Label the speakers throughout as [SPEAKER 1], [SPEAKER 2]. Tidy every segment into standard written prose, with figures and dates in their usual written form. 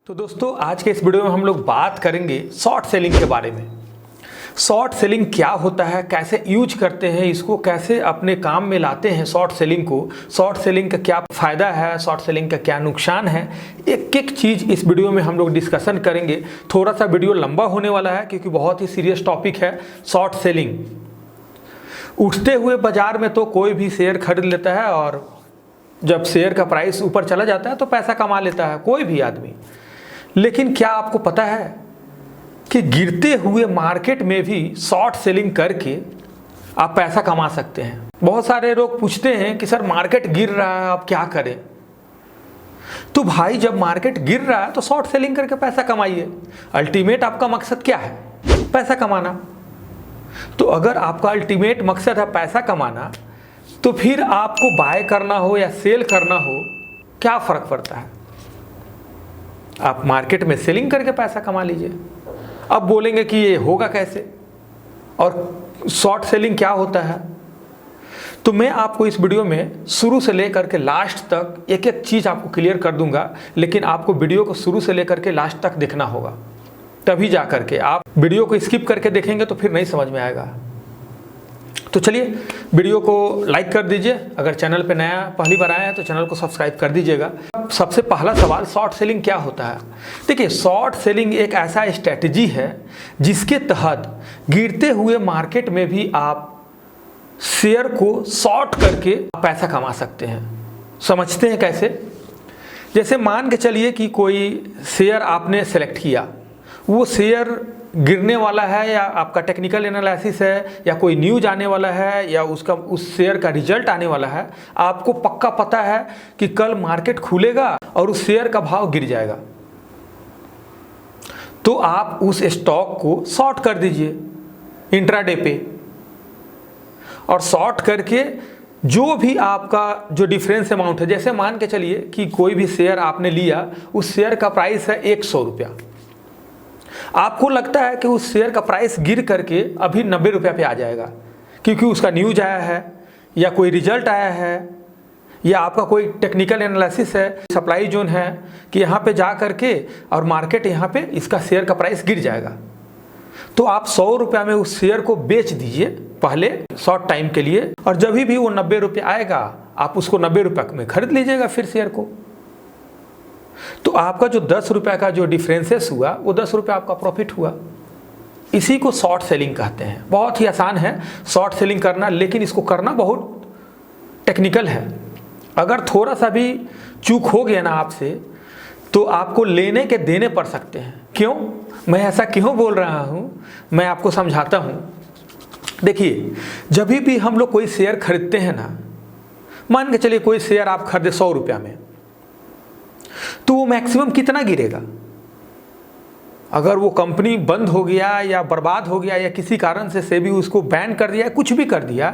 [SPEAKER 1] तो दोस्तों आज के इस वीडियो में हम लोग बात करेंगे शॉर्ट सेलिंग के बारे में। शॉर्ट सेलिंग क्या होता है, कैसे यूज करते हैं इसको, कैसे अपने काम में लाते हैं शॉर्ट सेलिंग को, शॉर्ट सेलिंग का क्या फ़ायदा है, शॉर्ट सेलिंग का क्या नुकसान है, एक एक चीज़ इस वीडियो में हम लोग डिस्कशन करेंगे। थोड़ा सा वीडियो लंबा होने वाला है क्योंकि बहुत ही सीरियस टॉपिक है शॉर्ट सेलिंग। उठते हुए बाजार में तो कोई भी शेयर खरीद लेता है और जब शेयर का प्राइस ऊपर चला जाता है तो पैसा कमा लेता है कोई भी आदमी। लेकिन क्या आपको पता है कि गिरते हुए मार्केट में भी शॉर्ट सेलिंग करके आप पैसा कमा सकते हैं। बहुत सारे लोग पूछते हैं कि सर मार्केट गिर रहा है अब क्या करें। तो भाई जब मार्केट गिर रहा है तो शॉर्ट सेलिंग करके पैसा कमाइए। अल्टीमेट आपका मकसद क्या है? पैसा कमाना। तो अगर आपका अल्टीमेट मकसद है पैसा कमाना तो फिर आपको बाय करना हो या सेल करना हो क्या फ़र्क पड़ता है? आप मार्केट में सेलिंग करके पैसा कमा लीजिए। अब बोलेंगे कि ये होगा कैसे और शॉर्ट सेलिंग क्या होता है, तो मैं आपको इस वीडियो में शुरू से लेकर के लास्ट तक एक एक चीज़ आपको क्लियर कर दूंगा। लेकिन आपको वीडियो को शुरू से लेकर के लास्ट तक देखना होगा, तभी जा करके। आप वीडियो को स्किप करके देखेंगे तो फिर नहीं समझ में आएगा। तो चलिए वीडियो को लाइक कर दीजिए। अगर चैनल पे नया पहली बार आए हैं तो चैनल को सब्सक्राइब कर दीजिएगा। सबसे पहला सवाल, शॉर्ट सेलिंग क्या होता है? देखिए, शॉर्ट सेलिंग एक ऐसा स्ट्रैटेजी है जिसके तहत गिरते हुए मार्केट में भी आप शेयर को शॉर्ट करके पैसा कमा सकते हैं। समझते हैं कैसे? जैसे मान के चलिए कि कोई शेयर आपने सेलेक्ट किया, वो शेयर गिरने वाला है या आपका टेक्निकल एनालिसिस है या कोई न्यूज आने वाला है या उस शेयर का रिजल्ट आने वाला है, आपको पक्का पता है कि कल मार्केट खुलेगा और उस शेयर का भाव गिर जाएगा, तो आप उस स्टॉक को शॉर्ट कर दीजिए इंट्राडे पे। और शॉर्ट करके जो भी आपका जो डिफरेंस अमाउंट है, जैसे मान के चलिए कि कोई भी शेयर आपने लिया, उस शेयर का प्राइस है 100 रुपया। आपको लगता है कि उस शेयर का प्राइस गिर करके अभी 90 रुपये पे आ जाएगा क्योंकि उसका न्यूज आया है या कोई रिजल्ट आया है या आपका कोई टेक्निकल एनालिसिस है, सप्लाई जोन है कि यहाँ पे जा करके और मार्केट यहाँ पे इसका शेयर का प्राइस गिर जाएगा। तो आप 100 रुपये में उस शेयर को बेच दीजिए पहले शॉर्ट टाइम के लिए, और जब भी वो 90 रुपये आएगा आप उसको 90 रुपये में खरीद लीजिएगा फिर शेयर को। तो आपका जो 10 रुपये का जो डिफरेंसेस हुआ वो 10 रुपये आपका प्रॉफिट हुआ। इसी को शॉर्ट सेलिंग कहते हैं। बहुत ही आसान है शॉर्ट सेलिंग करना, लेकिन इसको करना बहुत टेक्निकल है। अगर थोड़ा सा भी चूक हो गया ना आपसे तो आपको लेने के देने पड़ सकते हैं। क्यों? मैं ऐसा क्यों बोल रहा हूँ, मैं आपको समझाता हूँ। देखिए, जब भी हम लोग कोई शेयर खरीदते हैं ना, मान के चलिए कोई शेयर आप खरीदे 100 रुपये में, तो वो मैक्सिमम कितना गिरेगा? अगर वो कंपनी बंद हो गया या बर्बाद हो गया या किसी कारण से सेबी उसको बैन कर दिया, कुछ भी कर दिया,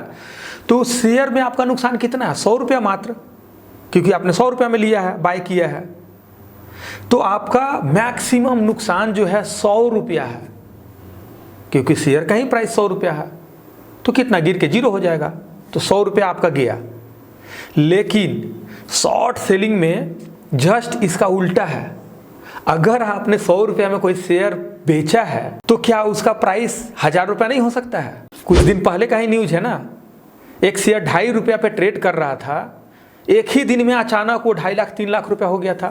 [SPEAKER 1] तो शेयर में आपका नुकसान कितना है? 100 रुपया मात्र, क्योंकि आपने 100 रुपया में लिया है, बाय किया है। तो आपका मैक्सिमम नुकसान जो है 100 रुपया है, क्योंकि शेयर का ही प्राइस 100 रुपया है। तो कितना गिर के 0 हो जाएगा, तो 100 रुपया आपका गया। लेकिन शॉर्ट सेलिंग में जस्ट इसका उल्टा है। अगर आपने 100 रुपया में कोई शेयर बेचा है तो क्या उसका प्राइस 1000 रुपया नहीं हो सकता है? कुछ दिन पहले का ही न्यूज है ना, एक शेयर 2.5 रुपया पे ट्रेड कर रहा था, एक ही दिन में अचानक वो 2.5 लाख 3 लाख रुपया हो गया था।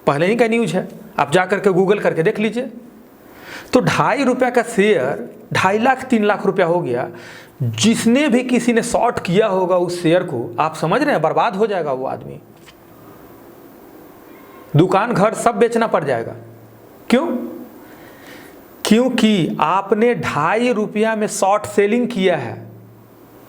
[SPEAKER 1] पहले ही का न्यूज है, आप जा करके गूगल करके देख लीजिए। तो 2.5 रुपया का शेयर 2.5 लाख 3 लाख रुपया हो गया। जिसने भी किसी ने शॉर्ट किया होगा उस शेयर को, आप समझ रहे हैं, बर्बाद हो जाएगा वो आदमी। दुकान घर सब बेचना पड़ जाएगा। क्यों? क्योंकि आपने 2.5 रुपया में शॉर्ट सेलिंग किया है,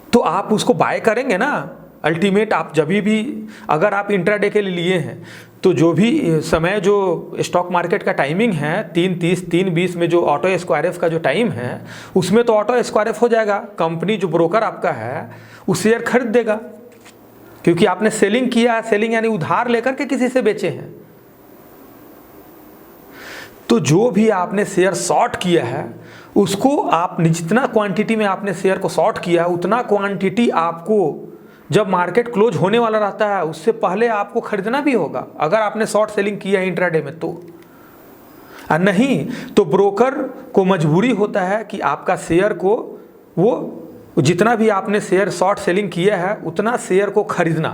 [SPEAKER 1] तो आप उसको बाय करेंगे ना। अल्टीमेट आप जब भी, अगर आप इंट्राडे के लिए लिए हैं तो जो भी समय जो स्टॉक मार्केट का टाइमिंग है 3:30 3:20 में जो ऑटो स्क्वायरएफ का जो टाइम है, उसमें तो ऑटो स्क्वायरएफ हो जाएगा। कंपनी जो ब्रोकर आपका है वो शेयर खरीद देगा, क्योंकि आपने सेलिंग किया है। सेलिंग यानी उधार लेकर के किसी से बेचे हैं। तो जो भी आपने शेयर शॉर्ट किया है उसको आप जितना क्वांटिटी में आपने शेयर को शॉर्ट किया है उतना क्वांटिटी आपको जब मार्केट क्लोज होने वाला रहता है उससे पहले आपको खरीदना भी होगा। अगर आपने शॉर्ट सेलिंग किया है इंट्राडे में और नहीं तो ब्रोकर को मजबूरी होता है कि आपका शेयर को वो जितना भी आपने शेयर शॉर्ट सेलिंग किया है उतना शेयर को खरीदना।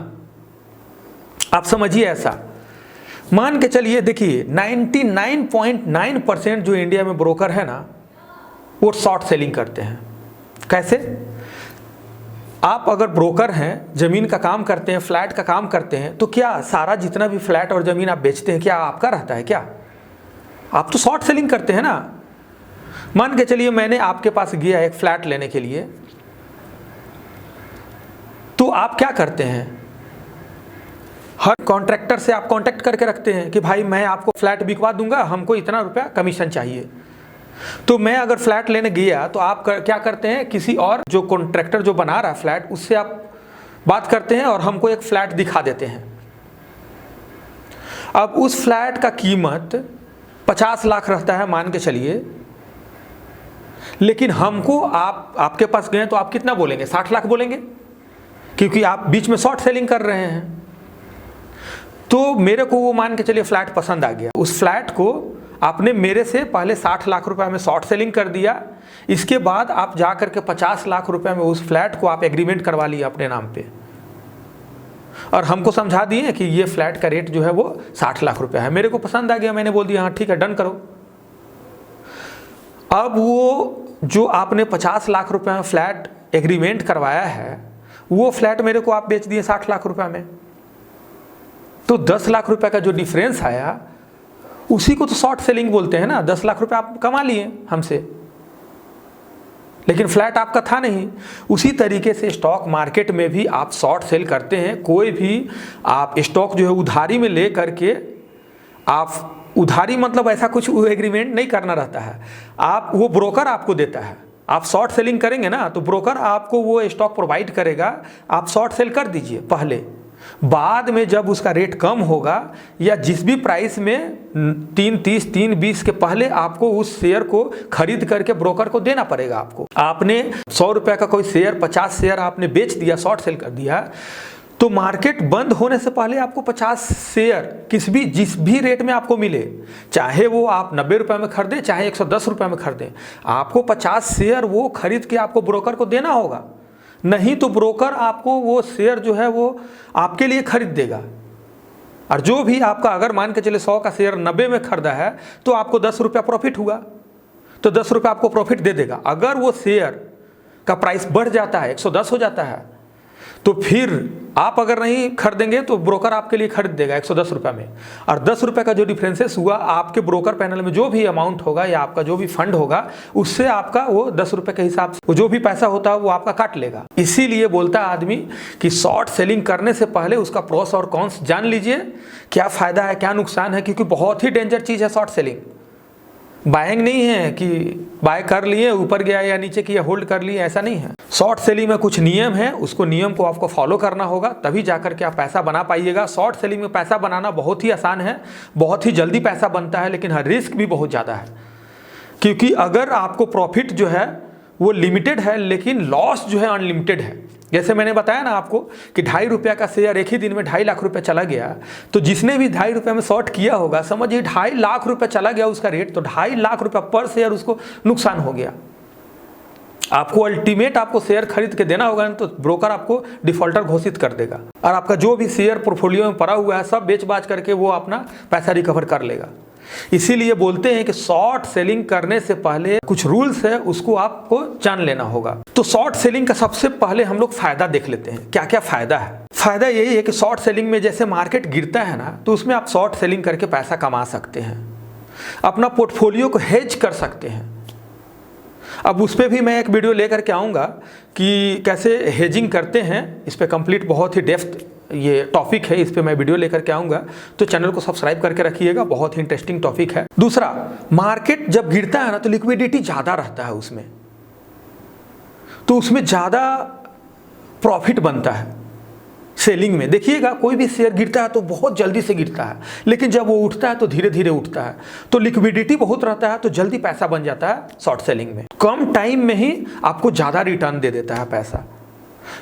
[SPEAKER 1] आप समझिए ऐसा मान के चलिए, देखिए 99.9% जो इंडिया में ब्रोकर है ना वो शॉर्ट सेलिंग करते हैं। कैसे? आप अगर ब्रोकर हैं, ज़मीन का काम करते हैं, फ्लैट का काम करते हैं, तो क्या सारा जितना भी फ्लैट और ज़मीन आप बेचते हैं क्या आपका रहता है क्या? आप तो शॉर्ट सेलिंग करते हैं ना। मान के चलिए मैंने आपके पास गया एक फ्लैट लेने के लिए, तो आप क्या करते हैं? हर कॉन्ट्रैक्टर से आप कांटेक्ट करके रखते हैं कि भाई मैं आपको फ्लैट बिकवा दूंगा, हमको इतना रुपया कमीशन चाहिए। तो मैं अगर फ्लैट लेने गया तो आप क्या करते हैं, किसी और जो कॉन्ट्रैक्टर जो बना रहा है फ्लैट उससे आप बात करते हैं और हमको एक फ्लैट दिखा देते हैं। अब उस फ्लैट का कीमत 50 लाख रहता है मान के चलिए, लेकिन हमको आपके पास गए तो आप कितना बोलेंगे? 60 लाख बोलेंगे, क्योंकि आप बीच में शॉर्ट सेलिंग कर रहे हैं। तो मेरे को वो मान के चलिए फ्लैट पसंद आ गया, उस फ्लैट को आपने मेरे से पहले 60 लाख रुपए में शॉर्ट सेलिंग कर दिया, इसके बाद आप जा करके 50 लाख रुपए में उस फ्लैट को आप एग्रीमेंट करवा लिए अपने नाम पे और हमको समझा दिए कि ये फ्लैट का रेट जो है वो 60 लाख रुपए है। मेरे को पसंद आ गया, मैंने बोल दिया हाँ ठीक है डन करो। अब वो जो आपने 50 लाख रुपए में फ्लैट एग्रीमेंट करवाया है वो फ्लैट मेरे को आप बेच दिए 60 लाख रुपए में, तो 10 लाख रुपए का जो डिफरेंस आया उसी को तो शॉर्ट सेलिंग बोलते हैं ना। 10 लाख रुपए आप कमा लिए हमसे, लेकिन फ्लैट आपका था नहीं। उसी तरीके से स्टॉक मार्केट में भी आप शॉर्ट सेल करते हैं। कोई भी आप स्टॉक जो है उधारी में ले करके, आप उधारी मतलब ऐसा कुछ एग्रीमेंट नहीं करना रहता है, आप वो ब्रोकर आपको देता है। आप शॉर्ट सेलिंग करेंगे ना तो ब्रोकर आपको वो स्टॉक प्रोवाइड करेगा, आप शॉर्ट सेल कर दीजिए पहले, बाद में जब उसका रेट कम होगा या जिस भी प्राइस में 3.30 3.20 के पहले आपको उस शेयर को खरीद करके ब्रोकर को देना पड़ेगा। आपने 100 रुपए का कोई शेयर 50 शेयर आपने बेच दिया, शॉर्ट सेल कर दिया, तो मार्केट बंद होने से पहले आपको 50 शेयर जिस भी रेट में आपको मिले, चाहे वो आप 90 रुपए में खरीदें चाहे 110 रुपए में खरीदें, आपको 50 शेयर वो खरीद के आपको ब्रोकर को देना होगा। नहीं तो ब्रोकर आपको वो शेयर जो है वो आपके लिए खरीद देगा। और जो भी आपका अगर मान के चले 100 का शेयर 90 में खरीदा है तो आपको 10 रुपया प्रॉफिट हुआ, तो 10 रुपया आपको प्रॉफिट दे देगा। अगर वो शेयर का प्राइस बढ़ जाता है 110 हो जाता है तो फिर आप अगर नहीं खरीदेंगे तो ब्रोकर आपके लिए खरीद देगा 110 रुपये में, और 10 रुपये का जो डिफरेंसेस हुआ आपके ब्रोकर पैनल में जो भी अमाउंट होगा या आपका जो भी फंड होगा उससे आपका वो 10 रुपये के हिसाब से वो जो भी पैसा होता है वो आपका काट लेगा। इसीलिए बोलता है आदमी कि शॉर्ट सेलिंग करने से पहले उसका प्रोस और कॉन्स जान लीजिए, क्या फ़ायदा है क्या नुकसान है, क्योंकि बहुत ही डेंजर चीज़ है शॉर्ट सेलिंग। बाइंग नहीं है कि बाय कर लिए ऊपर गया या नीचे किया होल्ड कर लिए, ऐसा नहीं है। शॉर्ट सेलिंग में कुछ नियम है, उसको नियम को आपको फॉलो करना होगा, तभी जाकर के आप पैसा बना पाइएगा। शॉर्ट सेलिंग में पैसा बनाना बहुत ही आसान है, बहुत ही जल्दी पैसा बनता है, लेकिन रिस्क भी बहुत ज़्यादा है, क्योंकि अगर आपको प्रॉफिट जो है वो लिमिटेड है लेकिन लॉस जो है अनलिमिटेड है। जैसे मैंने बताया ना आपको कि 2.5 रुपये का शेयर एक ही दिन में 2.5 लाख रुपए चला गया, तो जिसने भी 2.5 रुपये में शॉर्ट किया होगा समझिए 2.5 लाख रुपए चला गया उसका रेट, तो 2.5 लाख रुपए पर शेयर उसको नुकसान हो गया। आपको अल्टीमेट आपको शेयर खरीद के देना होगा, तो ब्रोकर आपको डिफॉल्टर घोषित कर देगा और आपका जो भी शेयर पोर्टफोलियो में पड़ा हुआ है सब बेच बाच करके वो अपना पैसा रिकवर कर लेगा। इसीलिए बोलते हैं कि शॉर्ट सेलिंग करने से पहले कुछ रूल्स है, उसको आपको जान लेना होगा। तो शॉर्ट सेलिंग का सबसे पहले हम लोग फायदा देख लेते हैं, क्या क्या फायदा है। फायदा यही है कि शॉर्ट सेलिंग में जैसे मार्केट गिरता है ना, तो उसमें आप शॉर्ट सेलिंग करके पैसा कमा सकते हैं, अपना पोर्टफोलियो को हेज कर सकते हैं। अब उस पर भी मैं एक वीडियो लेकर के आऊँगा कि कैसे हेजिंग करते हैं, इस पर कंप्लीट बहुत ही डेप्थ ये टॉपिक है, इस पे मैं वीडियो लेकर के आऊँगा, तो चैनल को सब्सक्राइब करके रखिएगा, बहुत ही इंटरेस्टिंग टॉपिक है। दूसरा, मार्केट जब गिरता है ना तो लिक्विडिटी ज़्यादा रहता है उसमें, तो उसमें ज़्यादा प्रॉफिट बनता है सेलिंग में। देखिएगा कोई भी शेयर गिरता है तो बहुत जल्दी से गिरता है, लेकिन जब वो उठता है तो धीरे धीरे उठता है, तो लिक्विडिटी बहुत रहता है, तो जल्दी पैसा बन जाता है शॉर्ट सेलिंग में। कम टाइम में ही आपको ज़्यादा रिटर्न दे देता है पैसा,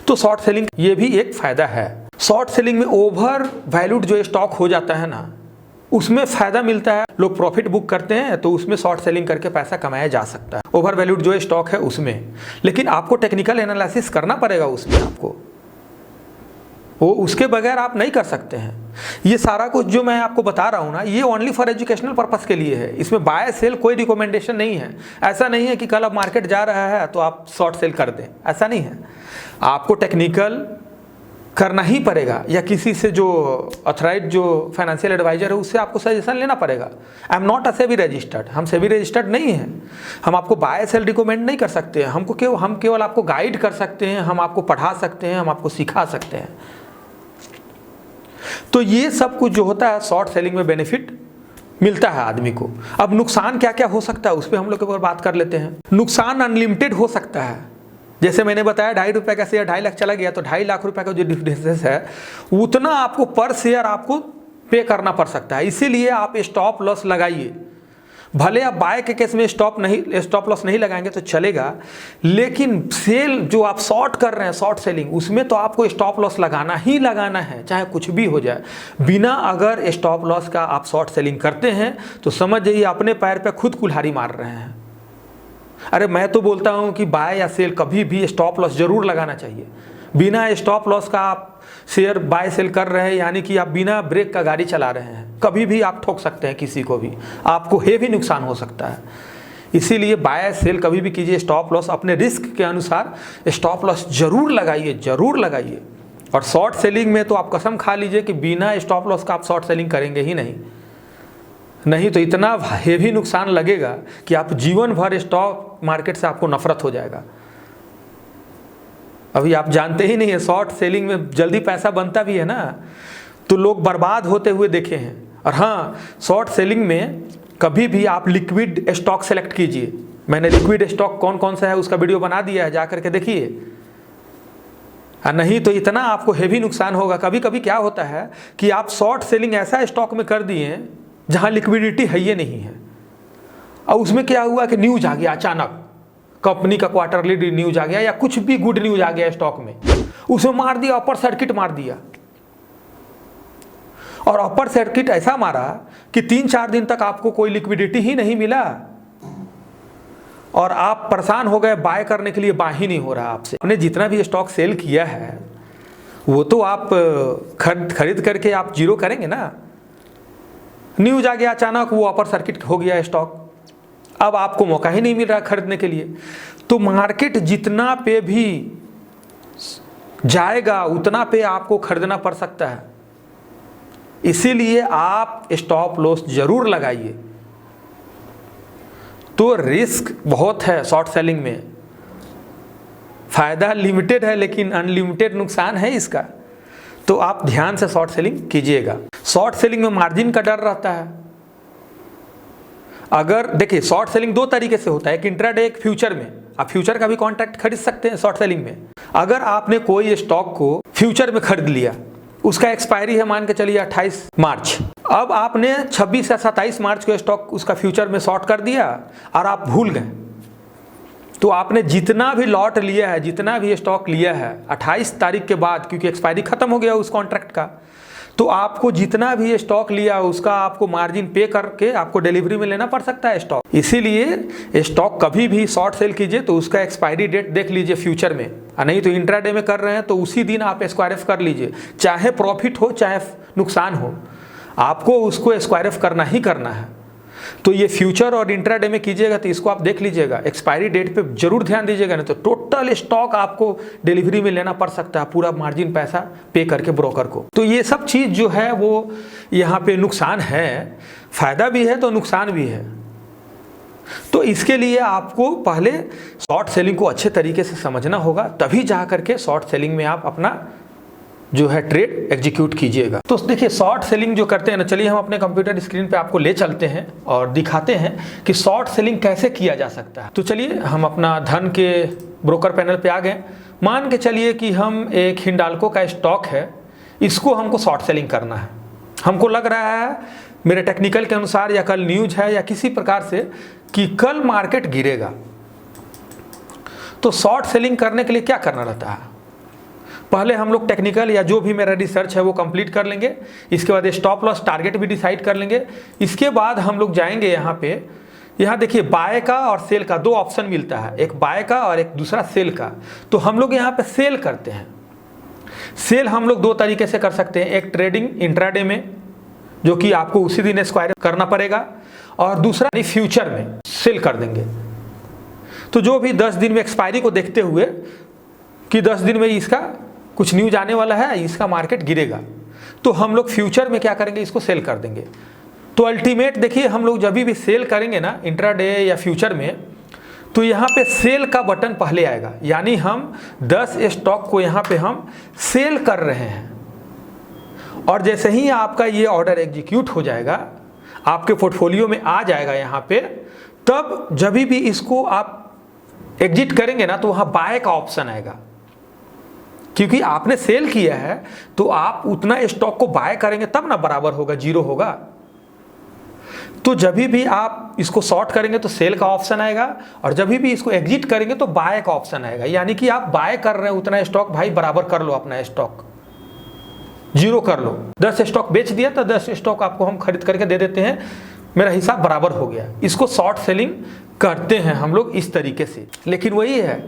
[SPEAKER 1] तो शॉर्ट सेलिंग ये भी एक फ़ायदा है। शॉर्ट सेलिंग में ओवर वैल्यूड जो स्टॉक हो जाता है ना, उसमें फ़ायदा मिलता है, लोग प्रॉफिट बुक करते हैं, तो उसमें शॉर्ट सेलिंग करके पैसा कमाया जा सकता है ओवर वैल्यूड जो स्टॉक है उसमें। लेकिन आपको टेक्निकल एनालिसिस करना पड़ेगा उसमें, आपको वो उसके बगैर आप नहीं कर सकते हैं। ये सारा कुछ जो मैं आपको बता रहा हूँ ना, ये ओनली फॉर एजुकेशनल पर्पस के लिए है। इसमें बाय सेल कोई रिकमेंडेशन नहीं है। ऐसा नहीं है कि कल अब मार्केट जा रहा है तो आप शॉर्ट सेल कर दें, ऐसा नहीं है। आपको टेक्निकल करना ही पड़ेगा, या किसी से जो अथराइज जो फाइनेंशियल एडवाइजर है उससे आपको सजेशन लेना पड़ेगा। I am not a SEBI registered, हम सेबी रजिस्टर्ड नहीं हैं। हम आपको बाय सेल रिकमेंड नहीं कर सकते हैं। हम केवल आपको गाइड कर सकते हैं, हम आपको पढ़ा सकते हैं, हम आपको सिखा सकते हैं। तो ये सब कुछ जो होता है शॉर्ट सेलिंग में बेनिफिट मिलता है आदमी को। अब नुकसान क्या क्या हो सकता है उस पर हम लोग एक बार बात कर लेते हैं। नुकसान अनलिमिटेड हो सकता है। जैसे मैंने बताया 2.5 रुपये का शेयर 2.5 लाख चला गया तो 2.5 लाख रुपए का जो डिफरेंस है उतना आपको पर शेयर आपको पे करना पड़ सकता है। इसीलिए आप स्टॉप लॉस लगाइए। भले आप बाय के केस में स्टॉप लॉस नहीं लगाएंगे तो चलेगा, लेकिन सेल जो आप शॉर्ट कर रहे हैं, शॉर्ट सेलिंग, उसमें तो आपको स्टॉप लॉस लगाना ही लगाना है, चाहे कुछ भी हो जाए। बिना अगर स्टॉप लॉस का आप शॉर्ट सेलिंग करते हैं तो समझ जाइए अपने पैर पे खुद कुल्हाड़ी मार रहे हैं। अरे मैं तो बोलता हूं कि बाय या सेल कभी भी स्टॉप लॉस जरूर लगाना चाहिए। बिना स्टॉप लॉस का आप शेयर बाय सेल कर रहे हैं यानी कि आप बिना ब्रेक का गाड़ी चला रहे हैं। कभी भी आप ठोक सकते हैं किसी को भी, आपको हेवी नुकसान हो सकता है। इसीलिए बाय सेल कभी भी कीजिए, स्टॉप लॉस अपने रिस्क के अनुसार स्टॉप लॉस जरूर लगाइए, जरूर लगाइए। और शॉर्ट सेलिंग में तो आप कसम खा लीजिए कि बिना स्टॉप लॉस का आप शॉर्ट सेलिंग करेंगे ही नहीं तो इतना हेवी नुकसान लगेगा कि आप जीवन भर स्टॉक मार्केट से आपको नफरत हो जाएगा। अभी आप जानते ही नहीं है, शॉर्ट सेलिंग में जल्दी पैसा बनता भी है ना, तो लोग बर्बाद होते हुए देखे हैं। और हाँ, शॉर्ट सेलिंग में कभी भी आप लिक्विड स्टॉक सेलेक्ट कीजिए। मैंने लिक्विड स्टॉक कौन कौन सा है उसका वीडियो बना दिया है, जा करके देखिए। नहीं तो इतना आपको हेवी नुकसान होगा। कभी कभी क्या होता है कि आप शॉर्ट सेलिंग ऐसा स्टॉक में कर दिए जहां लिक्विडिटी है ही नहीं है, और उसमें क्या हुआ कि न्यूज आ गया अचानक, कंपनी का क्वार्टरली न्यूज आ गया या कुछ भी गुड न्यूज आ गया स्टॉक में, उसमें मार दिया, अपर सर्किट मार दिया। और अपर सर्किट ऐसा मारा कि 3-4 दिन तक आपको कोई लिक्विडिटी ही नहीं मिला और आप परेशान हो गए, बाय करने के लिए बाय ही नहीं हो रहा आपसे। आपने जितना भी स्टॉक सेल किया है वो तो आप खरीद करके आप जीरो करेंगे ना। न्यूज आ गया अचानक, वो अपर सर्किट हो गया स्टॉक, अब आपको मौका ही नहीं मिल रहा खरीदने के लिए। तो मार्केट जितना पे भी जाएगा उतना पे आपको खरीदना पड़ सकता है। इसीलिए आप स्टॉप लॉस जरूर लगाइए। तो रिस्क बहुत है शॉर्ट सेलिंग में, फायदा लिमिटेड है लेकिन अनलिमिटेड नुकसान है इसका। तो आप ध्यान से शॉर्ट सेलिंग कीजिएगा। शॉर्ट सेलिंग में मार्जिन का डर रहता है। अगर देखिए शॉर्ट सेलिंग 2 तरीके से होता है, एक इंट्राडे, एक फ्यूचर में। आप फ्यूचर का भी कॉन्ट्रैक्ट खरीद सकते हैं शॉर्ट सेलिंग में। अगर आपने कोई स्टॉक को फ्यूचर में खरीद लिया, उसका एक्सपायरी है मान के चलिए 28 मार्च, अब आपने 26 या 27 मार्च को स्टॉक उसका फ्यूचर में शॉर्ट कर दिया और आप भूल गए, तो आपने जितना भी लॉट लिया है, जितना भी स्टॉक लिया है 28 तारीख के बाद, क्योंकि एक्सपायरी खत्म हो गया उस कॉन्ट्रैक्ट का, तो आपको जितना भी स्टॉक लिया उसका आपको मार्जिन पे करके आपको डिलीवरी में लेना पड़ सकता है स्टॉक। इसीलिए स्टॉक कभी भी शॉर्ट सेल कीजिए तो उसका एक्सपायरी डेट देख लीजिए फ्यूचर में, नहीं तो इंट्राडे में कर रहे हैं तो उसी दिन आप स्क्वायर एफ कर लीजिए, चाहे प्रॉफिट हो चाहे नुकसान हो, आपको उसको स्क्वायर एफ करना ही करना है। तो ये फ्यूचर और इंट्राडे में कीजिएगा तो इसको आप देख लीजिएगा, एक्सपायरी डेट पे जरूर ध्यान दीजिएगा, नहीं तो टोटल स्टॉक आपको डिलीवरी में लेना पड़ सकता है, पूरा मार्जिन पैसा पे करके ब्रोकर को। तो ये सब चीज़ जो है वो यहाँ पे नुकसान है, फायदा भी है तो नुकसान भी है। तो इसके लिए आपको पहले शॉर्ट सेलिंग को अच्छे तरीके से समझना होगा, तभी जा करके शॉर्ट सेलिंग में आप अपना जो है ट्रेड एग्जीक्यूट कीजिएगा। तो देखिए शॉर्ट सेलिंग जो करते हैं ना, चलिए हम अपने कंप्यूटर स्क्रीन पे आपको ले चलते हैं और दिखाते हैं कि शॉर्ट सेलिंग कैसे किया जा सकता है। तो चलिए हम अपना धन के ब्रोकर पैनल पे आ गए। मान के चलिए कि हम एक हिंडाल्को का स्टॉक है, इसको हमको शॉर्ट सेलिंग करना है। हमको लग रहा है मेरे टेक्निकल के अनुसार या कल न्यूज है या किसी प्रकार से कि कल मार्केट गिरेगा। तो शॉर्ट सेलिंग करने के लिए क्या करना रहता है? पहले हम लोग टेक्निकल या जो भी मेरा रिसर्च है वो कंप्लीट कर लेंगे। इसके बाद स्टॉप लॉस टारगेट भी डिसाइड कर लेंगे। इसके बाद हम लोग जाएंगे यहाँ पे, यहाँ देखिए बाय का और सेल का 2 ऑप्शन मिलता है, एक बाय का और एक दूसरा सेल का। तो हम लोग यहाँ पे सेल करते हैं। सेल हम लोग 2 तरीके से कर सकते हैं, एक ट्रेडिंग इंट्राडे में जो कि आपको उसी दिन एक्सपायर करना पड़ेगा, और दूसरा फ्यूचर में सेल कर देंगे। तो जो भी 10 दिन में एक्सपायरी को देखते हुए कि 10 दिन में इसका कुछ न्यूज आने वाला है, इसका मार्केट गिरेगा, तो हम लोग फ्यूचर में क्या करेंगे, इसको सेल कर देंगे। तो अल्टीमेट देखिए हम लोग जब भी सेल करेंगे ना इंट्राडे या फ्यूचर में, तो यहाँ पे सेल का बटन पहले आएगा, यानी हम 10 स्टॉक को यहाँ पे हम सेल कर रहे हैं। और जैसे ही आपका ये ऑर्डर एग्जीक्यूट हो जाएगा, आपके पोर्टफोलियो में आ जाएगा यहाँ पे, तब जब भी इसको आप एग्जिट करेंगे ना, तो वहाँ बाय का ऑप्शन आएगा। क्योंकि आपने सेल किया है तो आप उतना स्टॉक को बाय करेंगे तब ना बराबर होगा, जीरो होगा। तो जब भी आप इसको शॉर्ट करेंगे तो सेल का ऑप्शन आएगा, और जब भी इसको एग्जिट करेंगे तो बाय का ऑप्शन आएगा। यानी कि आप बाय कर रहे हैं उतना स्टॉक, भाई बराबर कर लो, अपना स्टॉक जीरो कर लो। 10 स्टॉक बेच दिया तो 10 स्टॉक आपको हम खरीद करके दे देते हैं, मेरा हिसाब बराबर हो गया। इसको शॉर्ट सेलिंग करते हैं हम लोग इस तरीके से। लेकिन वही है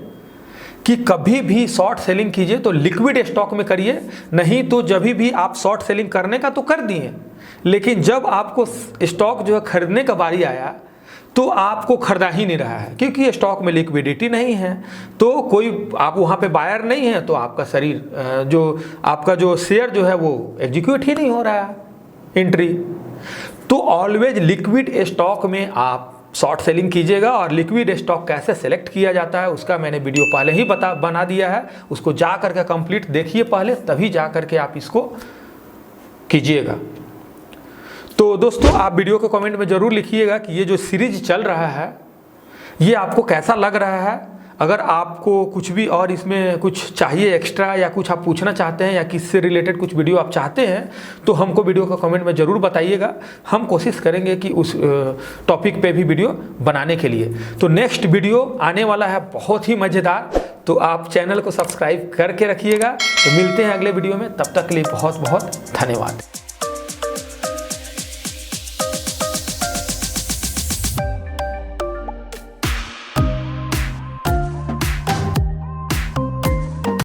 [SPEAKER 1] कि कभी भी शॉर्ट सेलिंग कीजिए तो लिक्विड स्टॉक में करिए, नहीं तो जब भी आप शॉर्ट सेलिंग करने का तो कर दिए, लेकिन जब आपको स्टॉक जो है खरीदने का बारी आया तो आपको खरीदा ही नहीं रहा है, क्योंकि स्टॉक में लिक्विडिटी नहीं है। तो कोई आप वहाँ पे बायर नहीं है, तो आपका शरीर जो आपका जो शेयर जो है वो एग्जीक्यूट ही नहीं हो रहा है एंट्री। तो ऑलवेज लिक्विड स्टॉक में आप शॉर्ट सेलिंग कीजिएगा। और लिक्विड स्टॉक कैसे सेलेक्ट किया जाता है उसका मैंने वीडियो पहले ही बना दिया है, उसको जा करके कंप्लीट देखिए पहले, तभी जा करके आप इसको कीजिएगा। तो दोस्तों आप वीडियो के कमेंट में ज़रूर लिखिएगा कि ये जो सीरीज चल रहा है ये आपको कैसा लग रहा है। अगर आपको कुछ भी और इसमें कुछ चाहिए एक्स्ट्रा, या कुछ आप पूछना चाहते हैं, या किससे रिलेटेड कुछ वीडियो आप चाहते हैं, तो हमको वीडियो का कमेंट में ज़रूर बताइएगा। हम कोशिश करेंगे कि उस टॉपिक पे भी वीडियो बनाने के लिए। तो नेक्स्ट वीडियो आने वाला है बहुत ही मज़ेदार, तो आप चैनल को सब्सक्राइब करके रखिएगा। तो मिलते हैं अगले वीडियो में, तब तक के लिए बहुत बहुत धन्यवाद।